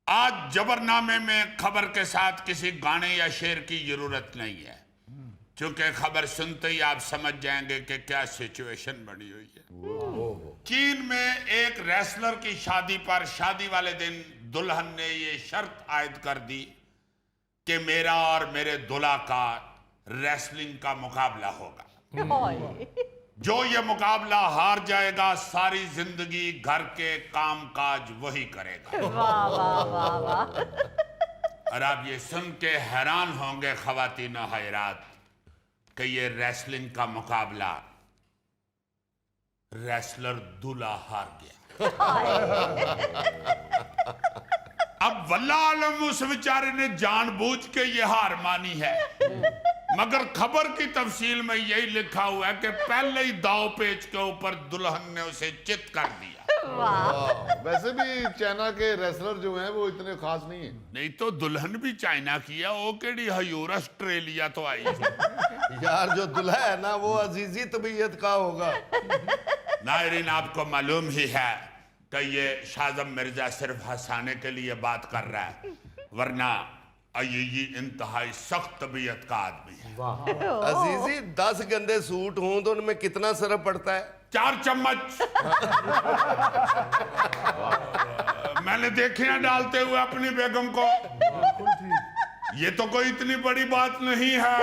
आज जबरनामे में खबर के साथ किसी गाने या शेर की जरूरत नहीं है, क्योंकि खबर सुनते ही आप समझ जाएंगे कि क्या सिचुएशन बनी हुई है। चीन में एक रेसलर की शादी पर शादी वाले दिन दुल्हन ने ये शर्त आयद कर दी कि मेरा और मेरे दूल्हा का रेसलिंग का मुकाबला होगा। जो ये मुकाबला हार जाएगा सारी जिंदगी घर के काम काज वही करेगा। वाह वाह वाह वाह। और आप ये सुन के हैरान होंगे खवातीन हजरात कि ये रेसलिंग का मुकाबला रेसलर दूल्हा हार गया। अब वल्लाह आलम उस बेचारे ने जानबूझ के ये हार मानी है, मगर खबर की तफसील में यही लिखा हुआ है कि पहले ही दाव पेच के ऊपर दुल्हन ने उसे चित कर दिया। वाह। वैसे भी चाइना के रेसलर जो हैं वो इतने खास नहीं है। नहीं तो दुल्हन भी चाइना की है, वो केड़ी हयूर ऑस्ट्रेलिया तो आई थी। यार जो दुल्हा है ना वो अजीजी तबीयत का होगा। नायरीन आपको मालूम ही है कि ये शाज़म मिर्जा सिर्फ हंसाने के लिए बात कर रहा है, वरना अय्यी इंतहाई सख्त तबीयत का आदमी है। अजीजी 10 गंदे सूट हों तो उनमें कितना सरफ पड़ता है? 4 चम्मच मैंने देखे हैं डालते हुए अपनी बेगम को। ये तो कोई इतनी बड़ी बात नहीं है।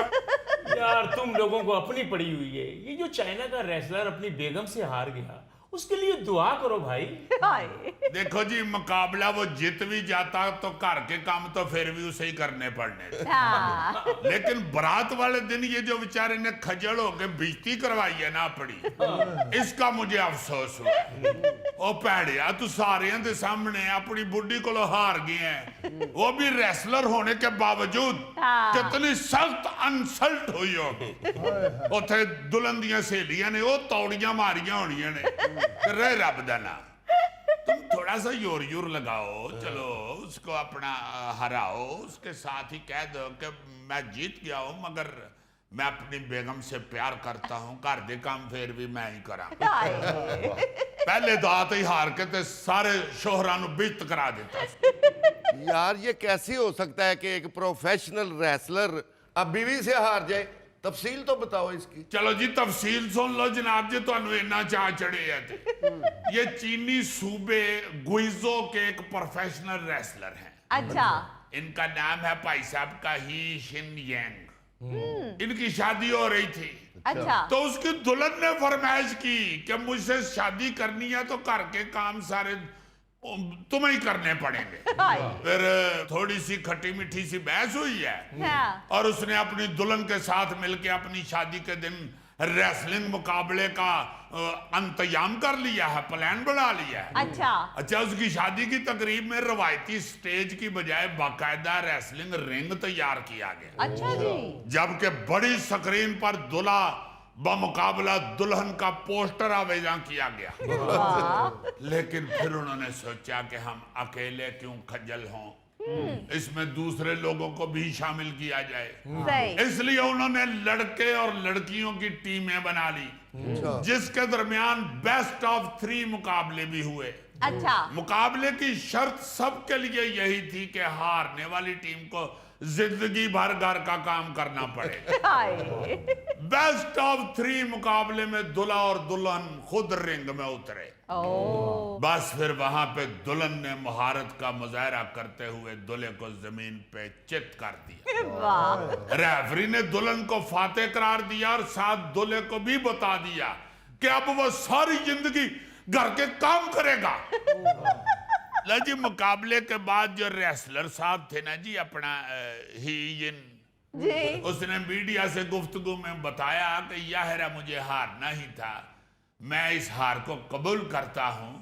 यार तुम लोगों को अपनी पड़ी हुई है। ये जो चाइना का रेसलर अपनी बेगम से हार गया उसके लिए दुआ करो भाई। देखो जी, मुकाबला वो जीत भी जाता तो घर के काम तो फिर भी उसे ही करने पड़ने थे। हाँ। लेकिन बारात वाले दिन ये जो बेचारे ने खजल होके बेइज्जती करवाई है ना पड़ी, इसका मुझे अफसोस हुआ। ओ भैड़िया, तू सारे दे सामने अपनी बुढ़ी को हार गए हैं, वो भी रेसलर होने के बावजूद। कितनी सख्त इंसल्ट हुई होगी। उथे दुल्हन दियां सहेलियां ने वो तौड़ियां मारियां होनियां ने। रहे रब दा ना, तुम थोड़ा सा योर योर लगाओ, चलो उसको अपना हराओ, उसके साथ ही कह दो कि मैं जीत गया हूं मगर मैं अपनी बेगम से प्यार करता हूं, घर दे काम फिर भी मैं ही करा। पहले दात ही हार के ते सारे शोहरां नु बेइज्जत करा देता। यार ये कैसे हो सकता है कि एक प्रोफेशनल रेसलर अब बीवी से हार जाए? तफसील तो बताओ इसकी। चलो जी तफसील सुन लो जनाब जी, तुहानू इन्ना चाह चढ़े है। ये चीनी सूबे गुइजो के एक प्रोफेशनल रेसलर हैं। अच्छा। इनका नाम है भाई साहब का ही शिन यांग। इनकी शादी हो रही थी। अच्छा। तो उसकी दुल्हन ने फरमाइश की कि मुझसे शादी करनी है तो घर के काम सारे तुम्हें ही करने पड़ेंगे। फिर थोड़ी सी खट्टी मीठी सी बहस हुई है। हाँ। और उसने अपनी दुल्हन के साथ मिलकर अपनी शादी के दिन रेसलिंग मुकाबले का इंतजाम कर लिया है, प्लान बना लिया है। अच्छा, उसकी शादी की तकरीब में रवायती स्टेज की बजाय बाकायदा रेसलिंग रिंग तैयार किया गया। अच्छा जी। जबकि बड़ी स्क्रीन पर दूल्हा बमुकाबला दुल्हन का पोस्टर आवेदन किया गया। लेकिन फिर उन्होंने सोचा कि हम अकेले क्यों खज्जल हों, इसमें दूसरे लोगों को भी शामिल किया जाए। इसलिए उन्होंने लड़के और लड़कियों की टीमें बना ली, जिसके दरमियान बेस्ट ऑफ 3 मुकाबले भी हुए। अच्छा। मुकाबले की शर्त सबके लिए यही थी कि हारने वाली टीम को जिंदगी भर घर का काम करना पड़े। बेस्ट ऑफ 3 मुकाबले में दूल्हा और दुल्हन खुद रिंग में उतरे। बस फिर वहां पे दुल्हन ने महारत का मुजाहरा करते हुए दूल्हे को जमीन पे चित कर दिया। रेफरी ने दुल्हन को फातेह करार दिया और साथ दूल्हे को भी बता दिया कि अब वो सारी जिंदगी घर के काम करेगा। ला जी, मुकाबले के बाद जो रेसलर साहब थे ना जी, अपना ही जी, उसने मीडिया से गुफ्तगू में बताया कि याहिरा मुझे हारना ही था, मैं इस हार को कबूल करता हूं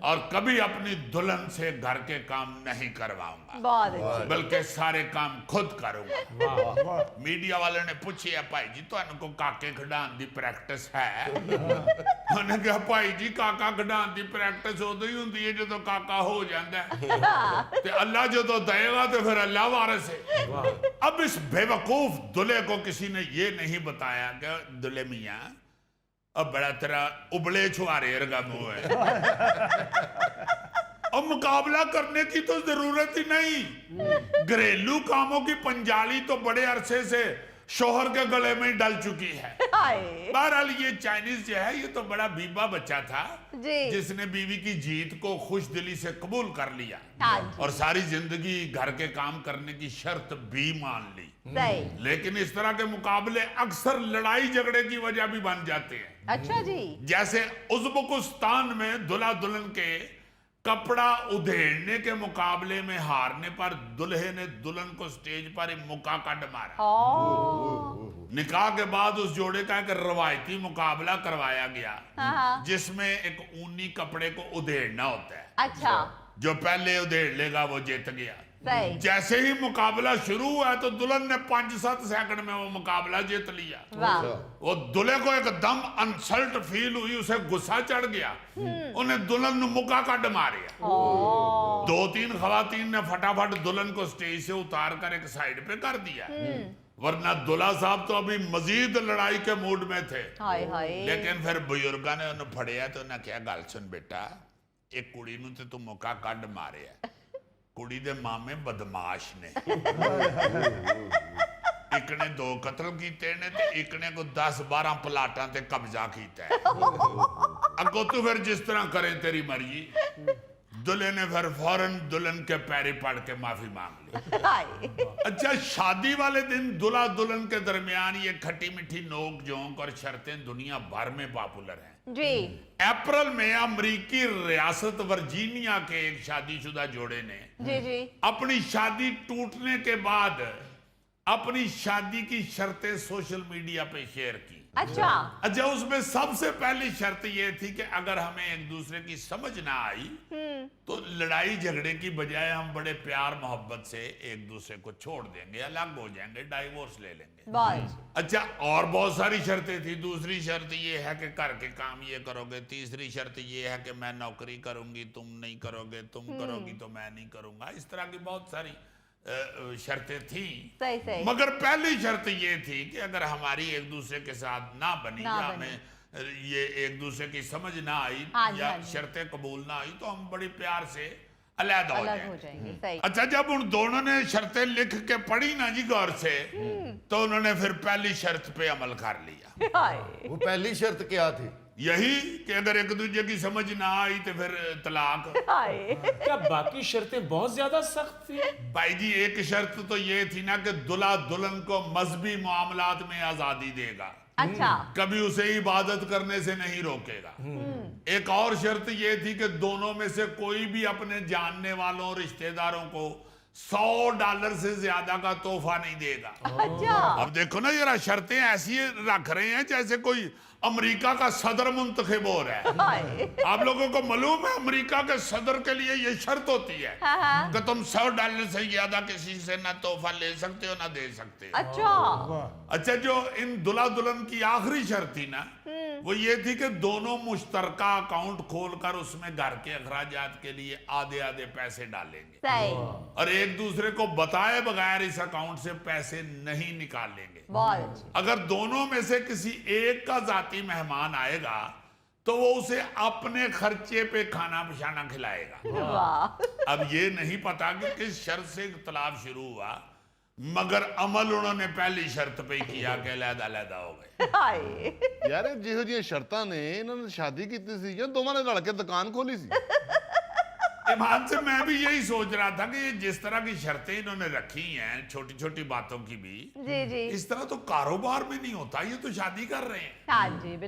और कभी अपनी दुल्हन से घर के काम नहीं करवाऊंगा, बल्कि सारे काम खुद करूंगा। मीडिया वाले ने पूछे भाई जी तुहानू काके खिडाण दी प्रैक्टिस है? उन्होंने कहा भाई जी काका खिडाण दी प्रैक्टिस उदों ही हुंदी है जदों काका हो जाता है, ते अल्लाह जदों देगा तो फिर अल्लाह वारिस है। अब इस बेवकूफ दूल्हे को किसी ने ये नहीं बताया कि दूल्हे मियां अब बड़ा तेरा उबले छुआरे वर्गा मुंह है, और मुकाबला करने की तो जरूरत ही नहीं। घरेलू कामों की पंजाली तो बड़े अरसे से शोहर के गले में ही डल चुकी है। हाय बहरहाल ये चाइनीज जो है ये तो बड़ा बीबा बच्चा था जी। जिसने बीवी की जीत को खुश दिली से कबूल कर लिया हाँ जी। और सारी जिंदगी घर के काम करने की शर्त भी मान ली। सही। लेकिन इस तरह के मुकाबले अक्सर लड़ाई झगड़े की वजह भी बन जाते हैं। अच्छा जी। जैसे उज़्बेकिस्तान में दूल्हा दुल्हन के कपड़ा उधेड़ने के मुकाबले में हारने पर दूल्हे ने दुल्हन को स्टेज पर ही मुक्का काट मारा। ओ निकाह के बाद उस जोड़े का एक रवायती मुकाबला करवाया गया हाँ। जिसमें एक ऊनी कपड़े को उधेड़ना होता है। अच्छा जो पहले उधेड़ लेगा वो जीत गया। सही। जैसे ही मुकाबला शुरू हुआ तो दुल्हन ने 5-7 सेकंड में वो मुकाबला जीत लिया। वाह। वो दूल्हे को एकदम इंसल्ट फील हुई, उसे गुस्सा चढ़ गया, उन्हें दुल्हन ने मुक्का काट मारिया। ओ 2-3 खवातीन ने फटाफट दुल्हन को स्टेज से उतार कर एक साइड पे कर दिया, वरना दूल्हा साहब तो अभी मजीद लड़ाई के मूड में थे। हाय हाय। लेकिन फिर बुजुर्गा ने उन्हें फड़िया तो उन्हें क्या, गल सुन बेटा, एक कुड़ी नूं ते तू मुक्का कड मारिया, कुड़ी दे मामे बदमाश ने, एक ने 2 कतल कीते ने ते एक ने को 10-12 प्लाटां ते कब्जा कीता है। अगो तू फिर जिस तरह करे तेरी मर्जी। दुल्हे ने फिर फौरन दुल्हन के पैरी पड़ के माफी मांग ली। हाय अच्छा, शादी वाले दिन दूल्हा दुल्हन के दरमियान ये खट्टी मीठी नोक झोंक और शर्तें दुनिया भर में पॉपुलर हैं। जी। अप्रैल में अमेरिकी रियासत वर्जीनिया के एक शादीशुदा जोड़े ने जी जी। अपनी शादी टूटने के बाद अपनी शादी की शर्तें सोशल मीडिया पे शेयर की। अच्छा अच्छा, उसमें सबसे पहली शर्त ये थी कि अगर हमें एक दूसरे की समझ ना आई तो लड़ाई झगड़े की बजाय हम बड़े प्यार मोहब्बत से एक दूसरे को छोड़ देंगे, अलग हो जाएंगे, डाइवोर्स ले लेंगे। बस। अच्छा, और बहुत सारी शर्तें थी। दूसरी शर्त ये है कि घर के काम ये करोगे। तीसरी शर्त ये है कि मैं नौकरी करूंगी, तुम नहीं करोगे, तुम करोगी तो मैं नहीं करूंगा। इस तरह की बहुत सारी शर्तें थी। सही सही। मगर पहली शर्त ये थी कि अगर हमारी एक दूसरे के साथ ना बनी ना या बनी। हमें ये एक दूसरे की समझ ना आई हाँ जी, या हाँ जी। शर्तें कबूल ना आई तो हम बड़ी प्यार से अलग हो अलग हो जाएंगे। जाएंगे। सही। अच्छा, जब उन दोनों ने शर्तें लिख के पढ़ी ना जी गौर से, तो उन्होंने फिर पहली शर्त पे अमल कर लिया। हाय वो पहली शर्त क्या थी? यही कि अगर एक दूसरे की समझ ना आई तो फिर तलाक। हाय। क्या बाकी शर्तें बहुत ज्यादा सख्त थी? भाई जी, एक शर्त तो ये थी ना कि दुल्हा दुल्हन को मजहबी मामलात में आजादी देगा, अच्छा कभी उसे इबादत करने से नहीं रोकेगा। एक और शर्त ये थी कि दोनों में से कोई भी अपने जानने वालों और रिश्तेदारों को $100 से ज्यादा का तोहफा नहीं देगा। अच्छा। अब देखो ना जरा, शर्तें ऐसी रख रहे हैं जैसे कोई अमेरिका का सदर मुंतखब हो रहा है। हाय। आप लोगों को मालूम है अमेरिका के सदर के लिए ये शर्त होती है हाँ हाँ। कि तुम $100 से ज्यादा किसी से ना तोहफा ले सकते हो ना दे सकते हो। अच्छा अच्छा, जो इन दुल्हा दुल्हन की आखिरी शर्त थी ना, वो ये थी कि दोनों मुश्तरका अकाउंट खोलकर उसमें घर के अखराजात के लिए आधे आधे पैसे डालेंगे सही। और एक दूसरे को बताए बगैर इस अकाउंट से पैसे नहीं निकालेंगे। बहुत। अगर दोनों में से किसी एक का जाती मेहमान आएगा तो वो उसे अपने खर्चे पे खाना पिशाना खिलाएगा। वाह। अब ये नहीं पता कि किस शर्त से इख्तलाफ शुरू हुआ, मगर अमल उन्होंने पहली शर्त पे ही किया कि अलग-अलग हो गए। हाय। ਯਾਰ ਇਹ ਜਿਹੋ ਜਿਹੀਆਂ ਸ਼ਰਤਾਂ ਨੇ ਇਹਨਾਂ ਨੇ ਸ਼ਾਦੀ ਕੀਤੀ ਸੀ ਜਾਂ ਦੋਵਾਂ ਨੇ ਰਲ ਕੇ ਦੁਕਾਨ ਖੋਲੀ ਸੀ? ईमान से मैं भी यही सोच रहा था कि ये जिस तरह की शर्तें इन्होंने रखी हैं, छोटी छोटी बातों की भी, जी जी। इस तरह तो कारोबार में नहीं होता, ये तो शादी कर रहे हैं। हाँ जी बिल्कुल।